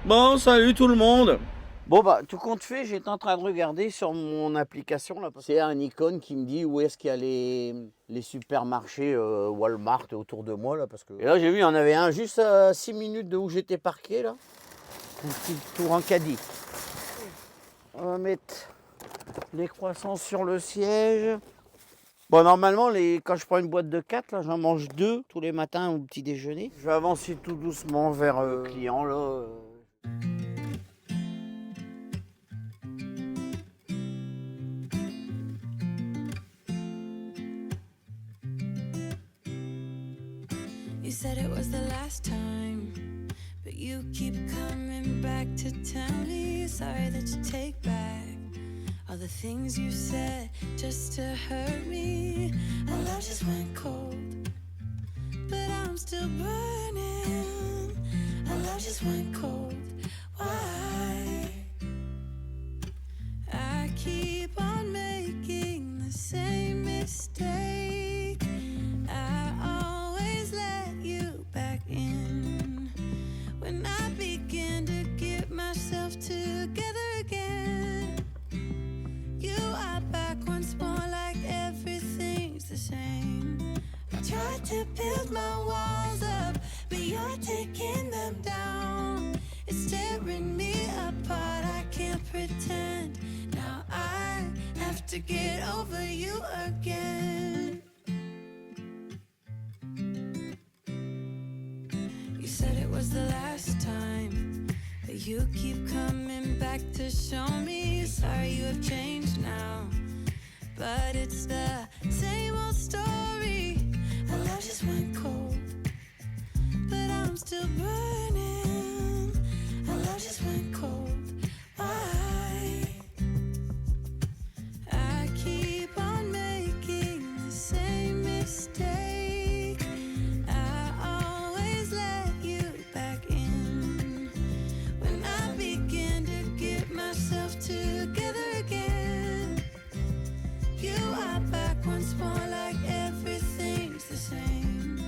Bon, salut tout le monde. Bon bah tout compte fait, j'étais en train de regarder sur mon application là. C'est un icône qui me dit où est-ce qu'il y a les supermarchés Walmart autour de moi là parce que. Et là j'ai vu il y en avait un juste à 6 minutes de où j'étais parqué là. Un petit tour en caddie. On va mettre les croissants sur le siège. Bon normalement quand je prends une boîte de 4 là, j'en mange 2 tous les matins au petit déjeuner. Je vais avancer tout doucement vers le client là. You said it was the last time, but you keep coming back to tell me sorry that you take back all the things you said just to hurt me. Our love just went cold, but I'm still burning. Our love just went cold. Why? I keep on making the same mistake. I always let you back in when I begin to get myself together again. You are back once more like everything's the same. I tried to build my walls up, but you're taking them down. It's tearing me apart, I can't pretend. Now I have to get over you again. You said it was the last time, but you keep coming back to show me sorry you have changed now. But it's the same old story. Our love just went cold, but I'm still burning. Our love just went cold. Why? I keep on making the same mistake. I always let you back in when I begin to get myself together again. You are back once more like everything's the same.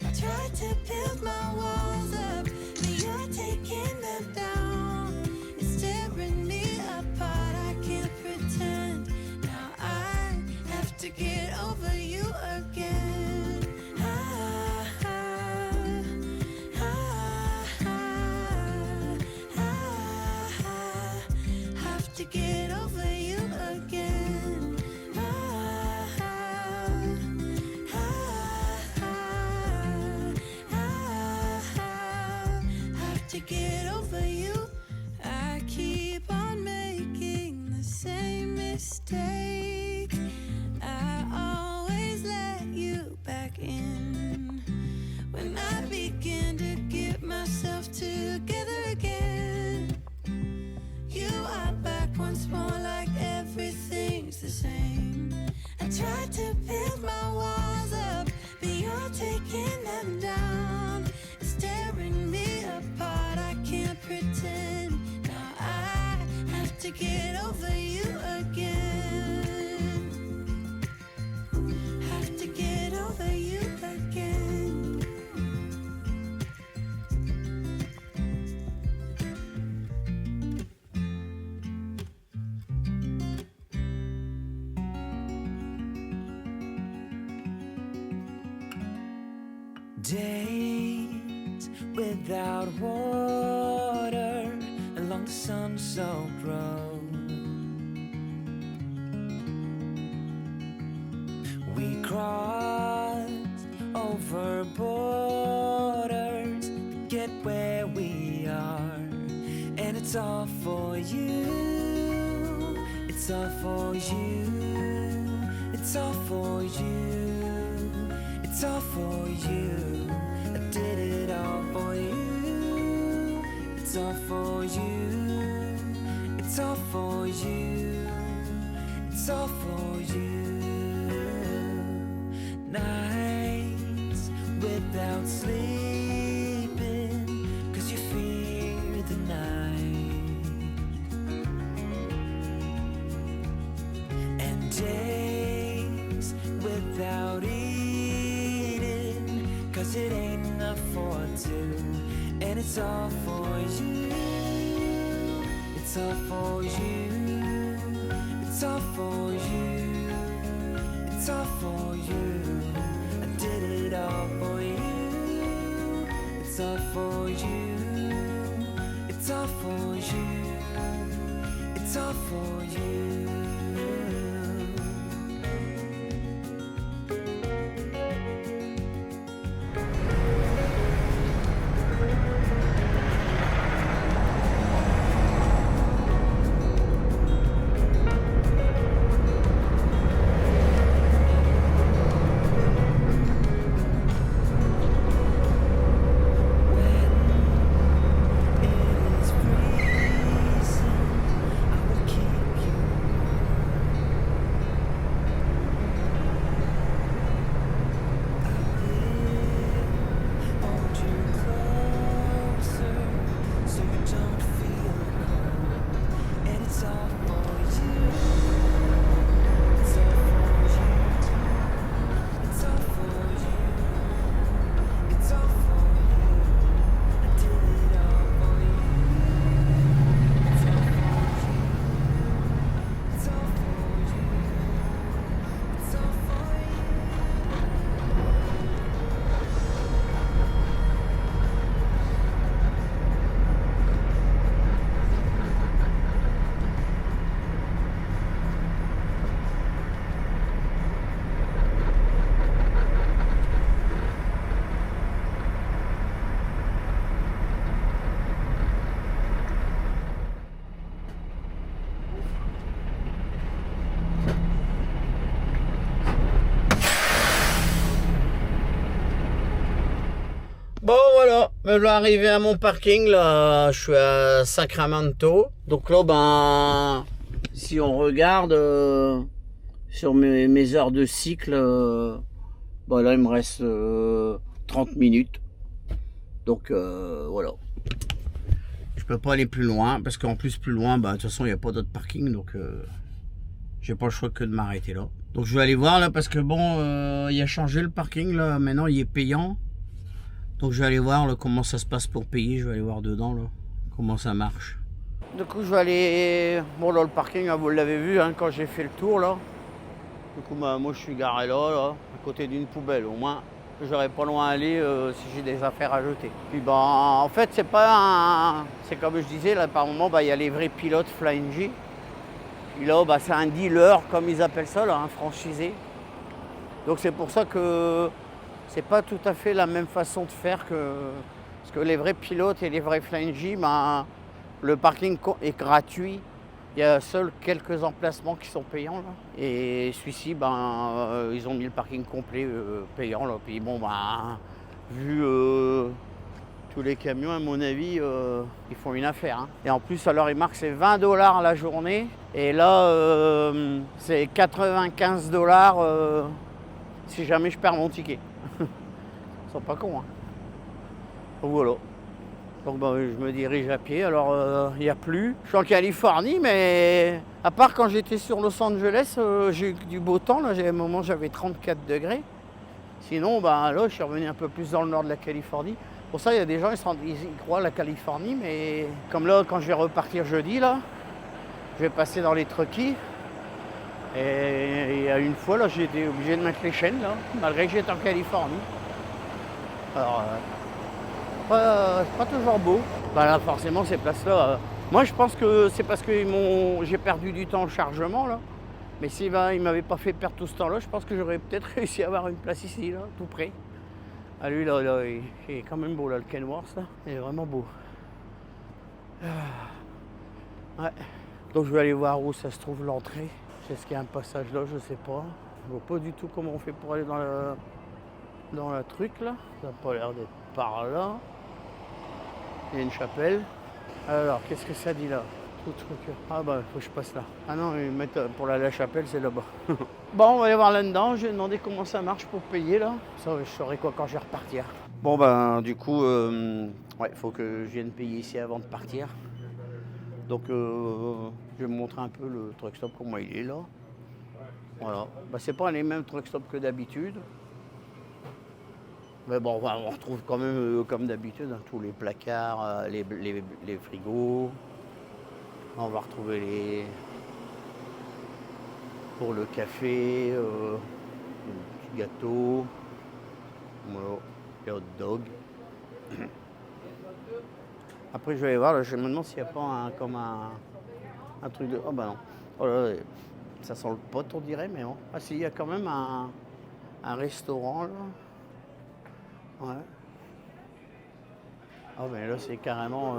I tried to build my walls up, but you're taking them down. It's tearing me apart, I can't pretend. Now I have to get over you again. Have to get over you again. Have to get over you. I keep on making the same mistake. I always let you back in when I begin to get myself together again. You are back once more like everything's the same. I tried to build my walls up, but you're taking them down. It's tearing me apart, I can't pretend. Now I have to get over you again. Have to get over you again. Days without water along the sun-soaked road. We crossed over borders to get where we are, and it's all for you. It's all for you. It's all for you. It's all for you. I did it all for you. It's all for you. It's all for you. It's all for you. Nights without sleeping 'cause you fear the night, and days without eating 'cause it ain't enough for two, and it's all for you. It's all for you. It's all for you. It's all for you. I did it all for you. It's all for you. It's all for you. It's all for you. Bon voilà, me voilà arrivé à mon parking là, je suis à Sacramento. Donc là ben, si on regarde sur mes heures de cycle, ben là il me reste 30 minutes. Donc voilà. Je peux pas aller plus loin parce qu'en plus plus loin, bah de toute façon il n'y a pas d'autre parking, donc j'ai pas le choix que de m'arrêter là. Donc je vais aller voir là parce que bon, il a changé le parking là, maintenant il est payant. Donc je vais aller voir là, comment ça se passe pour payer, je vais aller voir dedans là, comment ça marche. Du coup je vais aller, bon là le parking, hein, vous l'avez vu hein, quand j'ai fait le tour là. Du coup bah, moi je suis garé là, à côté d'une poubelle, au moins j'aurais pas loin à aller si j'ai des affaires à jeter. Puis bah en fait c'est pas un, c'est comme je disais là par moment bah, il y a les vrais pilotes Flying J. Puis là bah, c'est un dealer comme ils appellent ça là, un franchisé. Donc c'est pour ça que c'est pas tout à fait la même façon de faire que... Parce que les vrais pilotes et les vrais Flying J, ben, le parking est gratuit. Il y a seuls quelques emplacements qui sont payants. Là. Et celui-ci, ben, ils ont mis le parking complet payant. Là. Puis bon, ben, vu tous les camions, à mon avis, ils font une affaire. Hein. Et en plus, alors ils marquent c'est 20 $ la journée. Et là, c'est 95 $ si jamais je perds mon ticket. Ils sont pas cons. Hein. Donc voilà. Donc bah, je me dirige à pied. Alors il n'y a plus. Je suis en Californie, mais à part quand j'étais sur Los Angeles, j'ai eu du beau temps. Là, un moment j'avais 34 degrés. Sinon, bah, là, je suis revenu un peu plus dans le nord de la Californie. Pour ça, il y a des gens, ils croient à la Californie, mais comme là, quand je vais repartir jeudi, là, je vais passer dans les Truckies. Et il y a une fois, là, j'ai été obligé de mettre les chaînes, là, malgré que j'étais en Californie. Alors, pas toujours beau. Bah là, forcément, ces places-là, moi, je pense que c'est parce que j'ai perdu du temps au chargement, là. Mais s'il ne m'avait pas fait perdre tout ce temps-là, je pense que j'aurais peut-être réussi à avoir une place ici, là, tout près. Ah, lui, là, il est quand même beau, là, le Kenworth, là. Il est vraiment beau. Ouais. Donc, je vais aller voir où ça se trouve l'entrée. Est-ce qu'il y a un passage là? Je sais pas. Je vois pas du tout comment on fait pour aller dans la truc, là. Ça n'a pas l'air d'être par là. Il y a une chapelle. Alors, qu'est-ce que ça dit, là? Tout truc. Ah bah, faut que je passe là. Ah non, ils mettent pour la chapelle, c'est là-bas. Bon, on va aller voir là-dedans. Je vais demander comment ça marche pour payer, là. Ça, je saurai quoi quand je vais repartir. Bon, ben, du coup, ouais, faut que je vienne payer ici avant de partir. Donc, je vais vous montrer un peu le truck stop, comment il est, là. Voilà. Bah, c'est pas les mêmes truck stops que d'habitude. Mais bon, on retrouve quand même, comme d'habitude, hein, tous les placards, les frigos. On va retrouver les... Pour le café, le petit gâteau, voilà, les hot dogs. Après, je vais aller voir, là, je me demande s'il n'y a pas un truc de... Oh bah non. Oh là, ça sent le pot, on dirait, mais bon. Ah si, il y a quand même un restaurant, là. Ouais. Ah mais là, c'est carrément...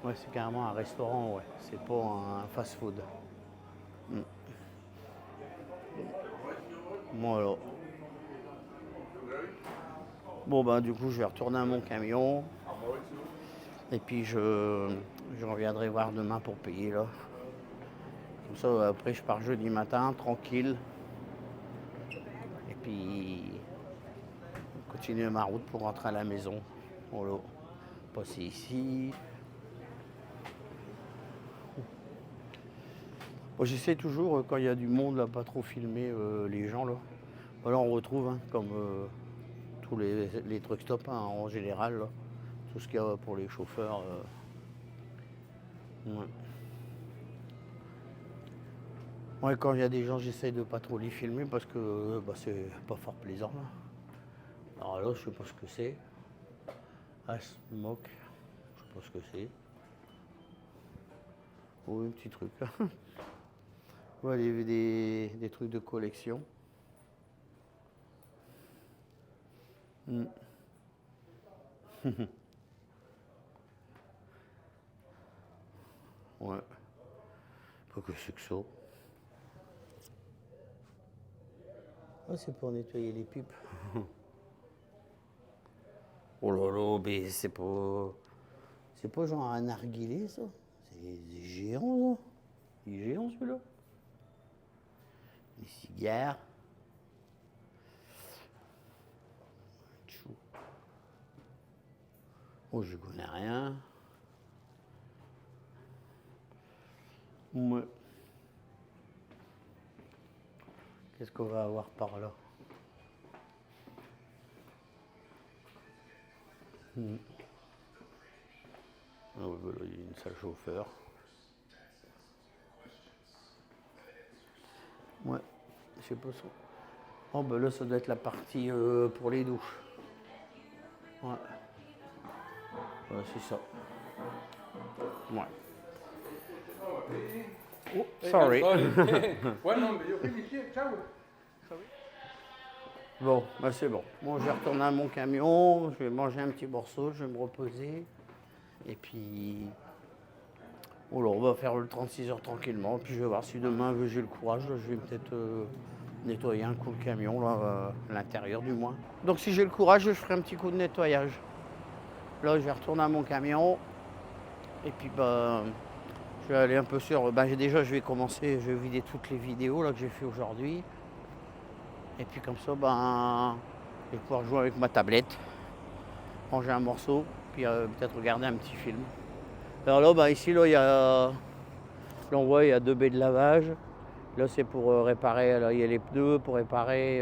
Ouais, c'est carrément un restaurant, ouais. C'est pas un fast-food. Voilà. Bon bah du coup je vais retourner à mon camion. Et puis je reviendrai voir demain pour payer là. Comme ça après je pars jeudi matin, tranquille. Et puis continuer ma route pour rentrer à la maison. Voilà. Passer ici. Bon, j'essaie toujours, quand il y a du monde, là, pas trop filmer les gens. Là, voilà, on retrouve, hein, comme tous les truck stops, hein, en général, là, tout ce qu'il y a pour les chauffeurs. Ouais. Ouais, quand il y a des gens, j'essaie de pas trop les filmer parce que bah, c'est pas fort plaisant. Là. Alors là, je sais pas ce que c'est. Ah, smoke, je sais pas ce que c'est. Oh, un petit truc. Ouais, des trucs de collection. Ouais. Pas que c'est que ça. Ah, c'est pour nettoyer les pipes. Oh là là, mais c'est pas genre un narguilé, ça. C'est géant, ça. Il est géant, celui-là. Les cigares. Tchou. Oh, je connais rien. Ouais. Qu'est-ce qu'on va avoir par là? Ah ouais, voilà, il y a une salle chauffeur. Ouais, je sais pas ça. Oh ben là, ça doit être la partie pour les douches. Ouais. Ouais, c'est ça. Ouais. Oh, sorry. Bon, bah c'est bon. Bon, je vais retourner à mon camion, je vais manger un petit morceau, je vais me reposer. Et puis, oh là, on va faire le 36 heures tranquillement. Puis je vais voir si demain j'ai le courage. Là, je vais peut-être nettoyer un coup le camion, là, à l'intérieur du moins. Donc si j'ai le courage, je ferai un petit coup de nettoyage. Là, je vais retourner à mon camion. Et puis, bah, je vais aller un peu sur... Bah, je vais commencer, je vais vider toutes les vidéos là, que j'ai fait aujourd'hui. Et puis comme ça, ben, je vais pouvoir jouer avec ma tablette, manger un morceau, puis peut-être regarder un petit film. Alors là, ben, ici, là, il y a... Là, on voit, il y a 2 baies de lavage. Là, c'est pour réparer, là, il y a les pneus, pour réparer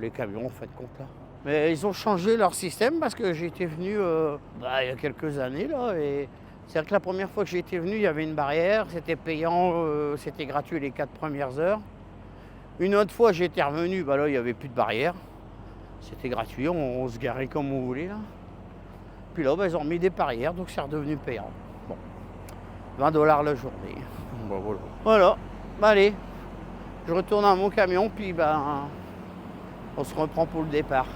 les camions, en fait, compte là. Mais ils ont changé leur système parce que j'étais venu il y a quelques années, là, et c'est vrai que la première fois que j'étais venu, il y avait une barrière, c'était payant, c'était gratuit les 4 premières heures. Une autre fois, j'étais revenu, bah là, il n'y avait plus de barrière. C'était gratuit, on se garait comme on voulait, là. Puis là, bah, ils ont mis des barrières, donc c'est redevenu payant. Bon, 20 $ la journée. Bon, voilà. Voilà, bah, allez, je retourne à mon camion, puis bah, on se reprend pour le départ.